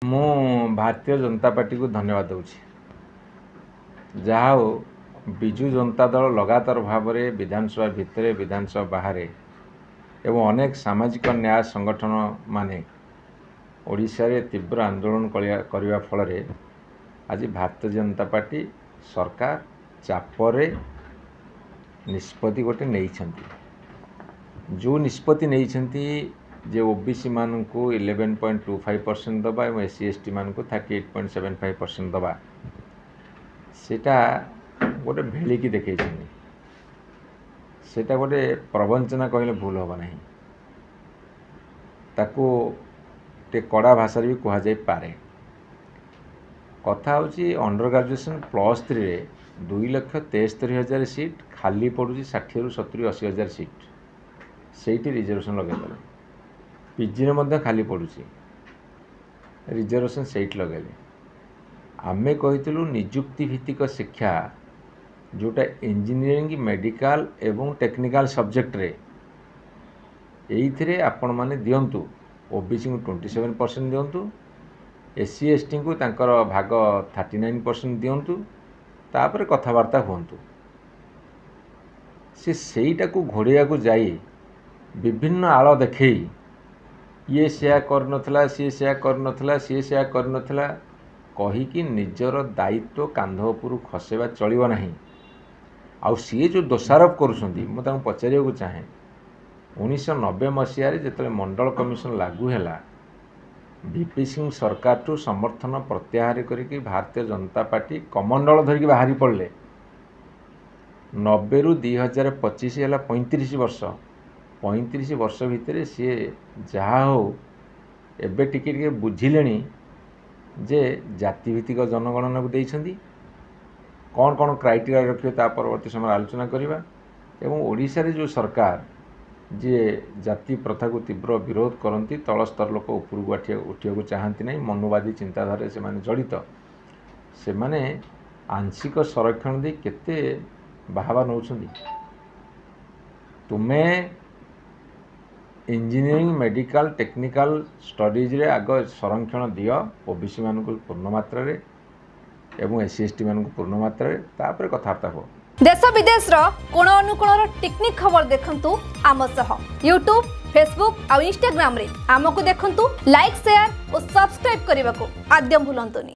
ମୁଁ ଭାରତୀय जनता पार्टी को धन्यवाद दूँ जहा हो विजु जनता दल लगातार भाव में विधानसभा भितर विधानसभा बाहर एवं अनेक सामाजिक न्याय संगठन माने ओडिशा रे तीव्र आंदोलन करने फल आज भारतीय जनता पार्टी सरकार चापरे निष्पत्ति गोटे नहीं जो निष्पत्ति नहीं जे ओबीसी मान को 11.25% दबा और एससी एसटी मान को 38.75% दबा सेटा गोटे भेलिकी देखे सेटा गोटे प्रवंचना कहले भूल होगा नहीं ताको टे कड़ा भाषा भी कह जाई पारे कथा होची अंडर ग्रेजुएशन +3 रे 2,73,000 सीट खाली पड़ुची 60 रु 70 80 हजार सीट सेठी रिजर्वेशन लगे पीजी रे खाली पड़ुची रिजर्वेशन सेठ लगेले आमे कहितलु नियुक्ति भित्तिक शिक्षा जोटा इंजीनियरिंग मेडिकल एवं टेक्निकल सब्जेक्ट रे एइथिरे आपण माने दियंतु ओबीसी को 27% दियंतु एससी एसटी को तांकर भाग 39% दियंतु तापर कथबार्ता हुंतु से सेईटा को घोड़िया को जाई विभिन्न आड़ देखई ये सेया करनथला सी सेया करनथला सी सेया करनथला कहीकि निजर दायित्व कांध उपरू खसेबा चलिबा नहीं आउ सी जो दोषारोप करुछंती मु तांको पचारिया को चाहे 1990 मसीह जिते मंडल कमिशन लागू है वीपी सिंह सरकार टू समर्थन प्रत्याहार करके भारतीय जनता पार्टी कमंडल धरिकी बाहरी पड़े 90 रु 2025 है 35 वर्ष 35 वर्ष भितर सी जहा हो एबे टिके बुझिले जे जातिभित्तिक जनगणना को देइछंती कौन कौन क्राइटेरिया रखिए परवर्ती समय आलोचना करवा एवं ओडिशा रे जो सरकार जे जाति प्रथा को तीव्र विरोध करती तल स्तर लोक उपरକୁ उठिया चाहती नहीं मनुवादी चिंताधारा से माने जड़ित से माने आंशिक संरक्षण दे केते बाहावा नौछंदी तुम्हें इंजीनियरिंग मेडिकल टेक्निकल स्टडीज रे आग संरक्षण दियो ओबीसी मान को पूर्ण मात्रा रे एवं एससी एसटी मान को पूर्ण मात्रा रे तापर कथार्ता हो देश विदेश रो कोण अनुकोण टेक्निक खबर देखंतु आम सह यूट्यूब फेसबुक और इंस्टाग्राम रे आमको देखंतु लाइक शेयर और सब्सक्राइब करने को आद्य भूलंतुनी।